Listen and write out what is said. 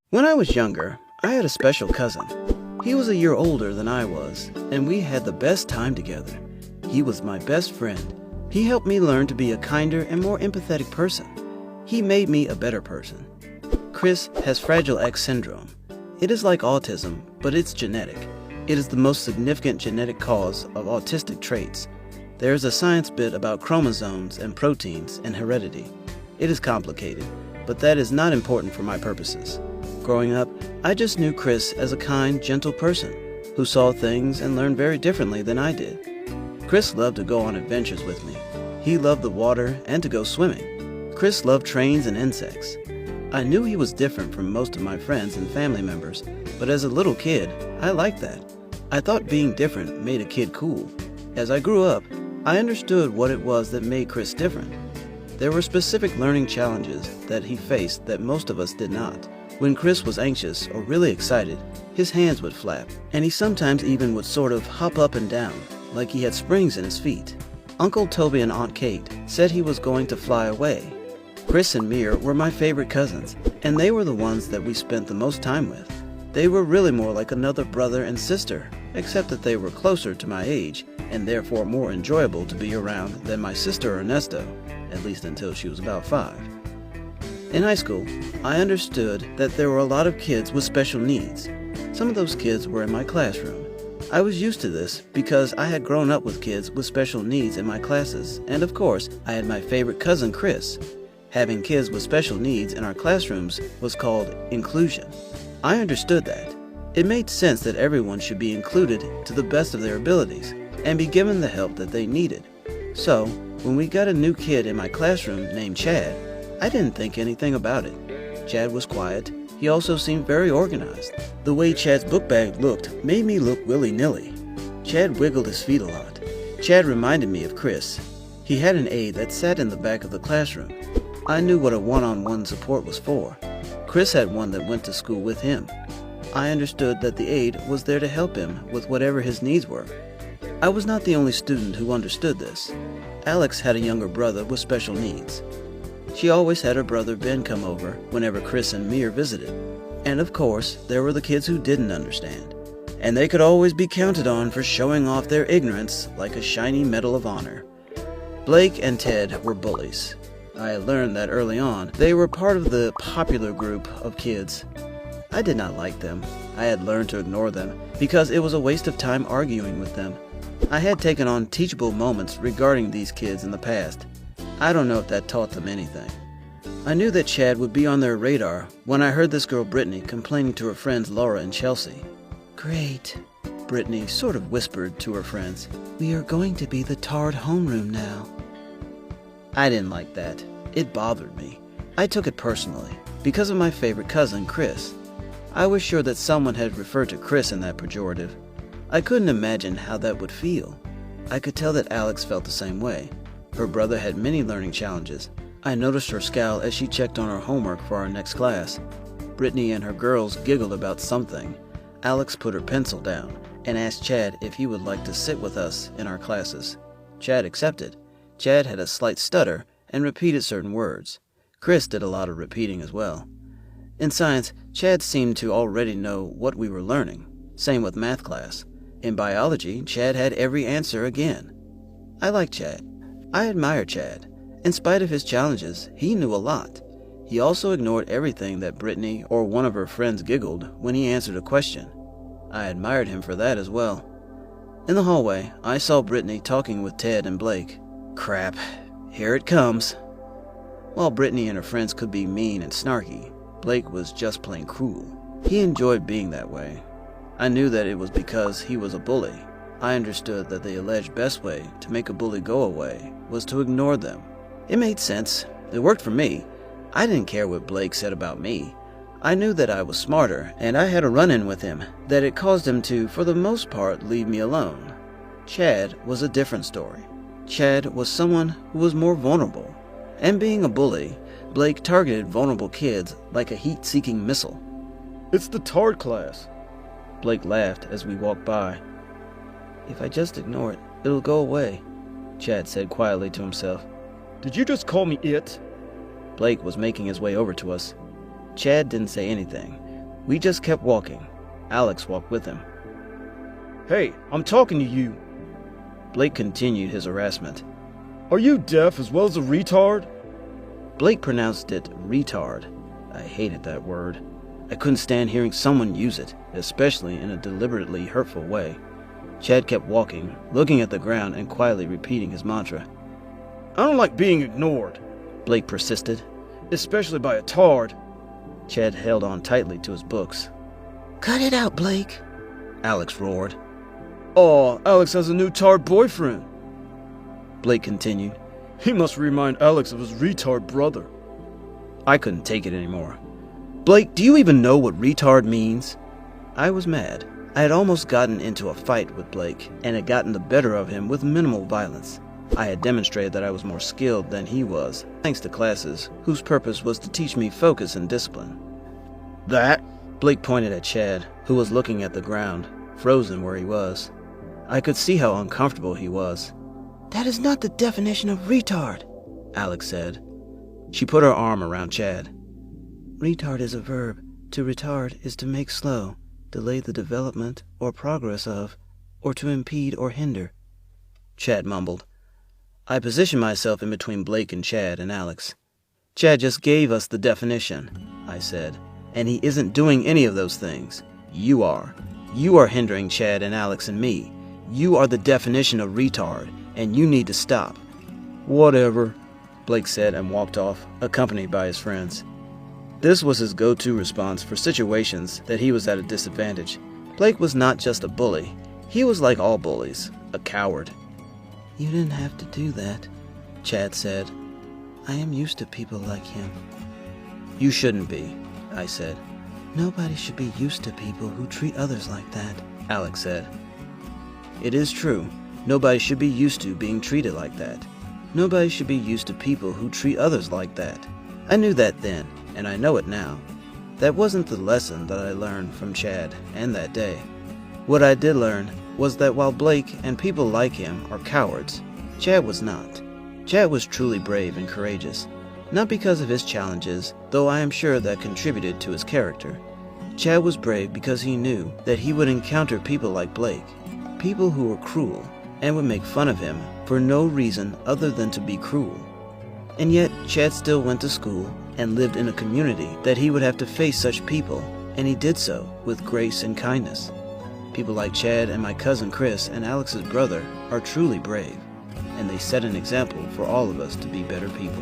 When I was younger, I had a special cousin. He was a year older than I was, and we had the best time together. He was my best friend. He helped me learn to be a kinder and more empathetic person. He made me a better person. Chris has Fragile X syndrome. It is like autism, but it's genetic. It is the most significant genetic cause of autistic traits. There is a science bit about chromosomes and proteins and heredity. It is complicated, but that is not important for my purposes. Growing up, I just knew Chris as a kind, gentle person who saw things and learned very differently than I did. Chris loved to go on adventures with me. He loved the water and to go swimming. Chris loved trains and insects. I knew he was different from most of my friends and family members, but as a little kid, I liked that. I thought being different made a kid cool. As I grew up, I understood what it was that made Chris different. There were specific learning challenges that he faced that most of us did not. When Chris was anxious or really excited, his hands would flap, and he sometimes even would sort of hop up and down, like he had springs in his feet. Uncle Toby and Aunt Kate said he was going to fly away. Chris and Mir were my favorite cousins, and they were the ones that we spent the most time with. They were really more like another brother and sister, except that they were closer to my age, and therefore more enjoyable to be around than my sister Ernesto, at least until she was about 5. In high school, I understood that there were a lot of kids with special needs. Some of those kids were in my classroom. I was used to this because I had grown up with kids with special needs in my classes, and of course, I had my favorite cousin Chris. Having kids with special needs in our classrooms was called inclusion. I understood that. It made sense that everyone should be included to the best of their abilities and be given the help that they needed. So, when we got a new kid in my classroom named Chad, I didn't think anything about it. Chad was quiet. He also seemed very organized. The way Chad's book bag looked made me look willy-nilly. Chad wiggled his feet a lot. Chad reminded me of Chris. He had an aide that sat in the back of the classroom. I knew what a one-on-one support was for. Chris had one that went to school with him. I understood that the aide was there to help him with whatever his needs were. I was not the only student who understood this. Alex had a younger brother with special needs. She always had her brother Ben come over whenever Chris and Mir visited. And of course, there were the kids who didn't understand. And they could always be counted on for showing off their ignorance like a shiny medal of honor. Blake and Ted were bullies. I had learned that early on. They were part of the popular group of kids. I did not like them. I had learned to ignore them because it was a waste of time arguing with them. I had taken on teachable moments regarding these kids in the past. I don't know if that taught them anything. I knew that Chad would be on their radar when I heard this girl Brittany complaining to her friends Laura and Chelsea. "Great," Brittany sort of whispered to her friends. "We are going to be the tarred homeroom now." I didn't like that. It bothered me. I took it personally, because of my favorite cousin, Chris. I was sure that someone had referred to Chris in that pejorative. I couldn't imagine how that would feel. I could tell that Alex felt the same way. Her brother had many learning challenges. I noticed her scowl as she checked on her homework for our next class. Brittany and her girls giggled about something. Alex put her pencil down and asked Chad if he would like to sit with us in our classes. Chad accepted. Chad had a slight stutter and repeated certain words. Chris did a lot of repeating as well. In science, Chad seemed to already know what we were learning. Same with math class. In biology, Chad had every answer again. I liked Chad. I admired Chad. In spite of his challenges, he knew a lot. He also ignored everything that Brittany or one of her friends giggled when he answered a question. I admired him for that as well. In the hallway, I saw Brittany talking with Ted and Blake. Crap, here it comes. While Brittany and her friends could be mean and snarky, Blake was just plain cruel. He enjoyed being that way. I knew that it was because he was a bully. I understood that the alleged best way to make a bully go away was to ignore them. It made sense. It worked for me. I didn't care what Blake said about me. I knew that I was smarter, and I had a run-in with him that it caused him to, for the most part, leave me alone. Chad was a different story. Chad was someone who was more vulnerable. And being a bully, Blake targeted vulnerable kids like a heat-seeking missile. "It's the Tard class." Blake laughed as we walked by. "If I just ignore it, it'll go away," Chad said quietly to himself. "Did you just call me it?" Blake was making his way over to us. Chad didn't say anything, We just kept walking. Alex walked with him. Hey, I'm talking to you. Blake continued his harassment. Are you deaf as well as a retard? Blake pronounced it retard. I hated that word. I couldn't stand hearing someone use it, especially in a deliberately hurtful way. Chad kept walking, looking at the ground and quietly repeating his mantra. I don't like being ignored, Blake persisted. especially by a tard. Chad held on tightly to his books. Cut it out, Blake, Alex roared. Aw, Alex has a new tard boyfriend. Blake continued. He must remind Alex of his retard brother. I couldn't take it anymore. Blake, do you even know what retard means? I was mad. I had almost gotten into a fight with Blake, and had gotten the better of him with minimal violence. I had demonstrated that I was more skilled than he was, thanks to classes whose purpose was to teach me focus and discipline. That? Blake pointed at Chad, who was looking at the ground, frozen where he was. I could see how uncomfortable he was. that is not the definition of retard. Alex said. She put her arm around Chad. Retard is a verb. To retard is to make slow, delay the development or progress of, or to impede or hinder. Chad mumbled. I positioned myself in between Blake and Chad and Alex. Chad just gave us the definition, I said, and he isn't doing any of those things. You are. You are hindering Chad and Alex and me. You are the definition of retard, and you need to stop. Whatever, Blake said and walked off, accompanied by his friends. This was his go-to response for situations that he was at a disadvantage. Blake was not just a bully. He was like all bullies, a coward. You didn't have to do that, Chad said. I am used to people like him. You shouldn't be, I said. Nobody should be used to people who treat others like that, Alex said. It is true. Nobody should be used to being treated like that. Nobody should be used to people who treat others like that. I knew that then, and I know it now. That wasn't the lesson that I learned from Chad and that day. What I did learn was that while Blake and people like him are cowards, Chad was not. Chad was truly brave and courageous. Not because of his challenges, though I am sure that contributed to his character. Chad was brave because he knew that he would encounter people like Blake, people who were cruel, and would make fun of him for no reason other than to be cruel. And yet, Chad still went to school and lived in a community that he would have to face such people, and he did so with grace and kindness. People like Chad and my cousin Chris and Alex's brother are truly brave, and they set an example for all of us to be better people.